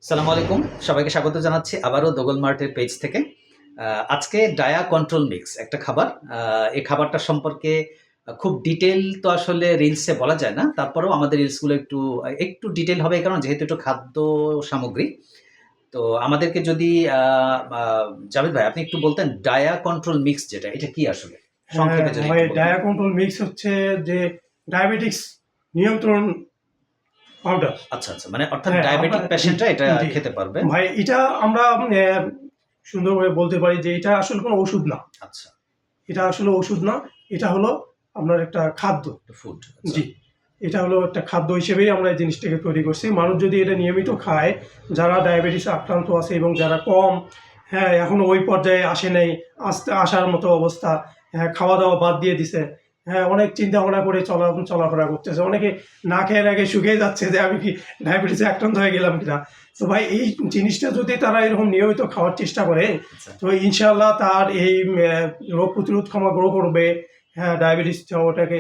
সালামু আলাইকুম, সবাইকে স্বাগত জানাচ্ছি আবারও দোগল মার্টের পেজ থেকে। আজকে ডায়া কন্ট্রোল মিক্স একটা খাবার। এই খাবারটা সম্পর্কে খুব ডিটেল তো আসলে রিলসে বলা যায় না, তারপরেও আমাদের রিলসগুলো একটু একটু ডিটেল হবে, কারণ যেহেতু একটু খাদ্য সামগ্রী। তো আমাদেরকে যদি জাভেদ ভাই আপনি একটু বলতেন ডায়া কন্ট্রোল মিক্স যেটা, এটা কি আসলে হ্যাঁ সংক্ষেপে যদি ভাই, একটু বলতেন। ডায়া কন্ট্রোল মিক্স হচ্ছে যে ডায়াবেটিক্স নিয়ন্ত্রণ পাউডার। আচ্ছা আচ্ছা, মানে অর্থাৎ হ্যাঁ আমরা ডায়াবেটিক জি পেশেন্টরা এটা জি খেতে পারবে। ভাই, এটা আমরা সুন্দরভাবে বলতে পারি যে এটা আসলে কোনো ওষুধ না। আচ্ছা, এটা আসলে ওষুধ না, এটা হলো আপনার একটা খাদ্য। ফুড। জি, এটা হলো একটা খাদ্য হিসেবেই আমরা এই জিনিসটাকে তৈরি করছি। মানুষ যদি এটা নিয়মিত খায়, যারা ডায়াবেটিস আক্রান্ত আছে এবং যারা কম, হ্যাঁ এখনো ওই পর্যায়ে আসে নাই, আসার মতো অবস্থা, হ্যাঁ খাওয়া দাওয়া বাদ দিয়ে দিছে, হ্যাঁ অনেক চিন্তা ভাবনা করে চলাফেরা করতেছে, অনেকে না খেয়ে আগে শুকিয়ে যাচ্ছে যে আমি কি ডায়াবেটিসে আক্রান্ত হয়ে গেলাম কিনা। তো ভাই এই জিনিসটা যদি তারা এরকম নিয়মিত খাওয়ার চেষ্টা করে, আচ্ছা তো ইনশাআল্লাহ তার এই রোগ প্রতিরোধ ক্ষমতা গ্রো করবে। হ্যাঁ, ডায়াবেটিস ওটাকে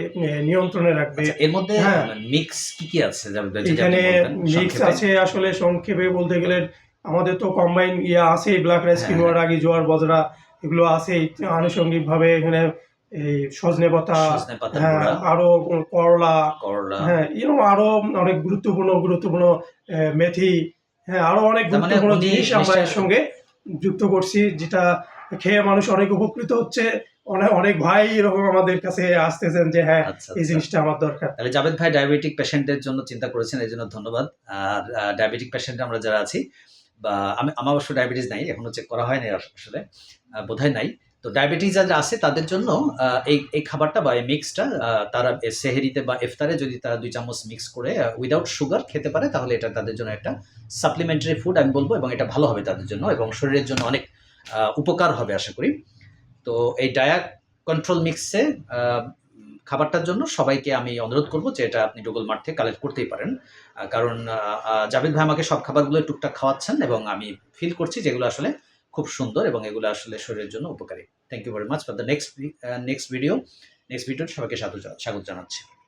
নিয়ন্ত্রণে রাখবে। আচ্ছা, এর মধ্যে হ্যাঁ, মিক্স কি আছে জাভেদ ভাই, যদি আপনি এখানে বলতেন মিক্স সংক্ষেপে। আছে আসলে সংক্ষেপে বলতে গেলে আমাদের তো কম্বাইন আছে, ব্ল্যাক রাইস, হ্যাঁ কিনোয়া, হ্যাঁ, রাগি, জোয়ার, বাজরা, এগুলো আছে। আনুষঙ্গিকভাবে এখানে এই সজনে পাতা, সজনে পাতার হ্যাঁ গুঁড়া, আরো করলা, করলা। হ্যাঁ এরকম আরো অনেক গুরুত্বপূর্ণ মেথি, হ্যাঁ আরো অনেক তার মানে গুরুত্বপূর্ণ উনি জিনিস আমরা জিনিসটা। এর সঙ্গে যুক্ত করছি, যেটা খেয়ে মানুষ অনেক উপকৃত হচ্ছে। অনেক অনেক ভাই এরকম আমাদের কাছে আসতেছেন যে হ্যাঁ আচ্ছা এই আচ্ছা, জিনিসটা আমার দরকার। তাহলে জাভেদ ভাই ডায়াবেটিক পেশেন্টদের জন্য চিন্তা করেছেন, এই জন্য ধন্যবাদ। আর ডায়াবেটিক পেশেন্ট আমরা যারা আছি, বা আমার অবশ্য ডায়াবেটিস নাই, এখনো চেক করা হয়নি আসলে, বোধহয় নাই। তো ডায়াবেটিস যারা আছে তাদের জন্য এই খাবারটা বা এই মিক্সটা তারা সেহেরিতে বা ইফতারে যদি তারা 2 চামচ মিক্স করে উইদাউট সুগার খেতে পারে, তাহলে এটা তাদের জন্য একটা সাপ্লিমেন্টারি ফুড আমি বলবো, এবং এটা ভালো হবে তাদের জন্য এবং শরীরের জন্য অনেক উপকার হবে আশা করি। তো এই ডায়া কন্ট্রোল মিক্সে খাবারটার জন্য সবাইকে আমি অনুরোধ করব যে এটা আপনি গুগল মার্ট থেকে কালেক্ট করতেই পারেন। কারণ জাভেদ ভাই আমাকে সব খাবারগুলো টুকটাক খাওয়াচ্ছেন এবং আমি ফিল করছি যেগুলো আসলে খুব সুন্দর এবং এগুলো আসলে শরীরের জন্য উপকারী। Thank you very much for the next video. Next video সবাইকে স্বাগত জানাচ্ছি।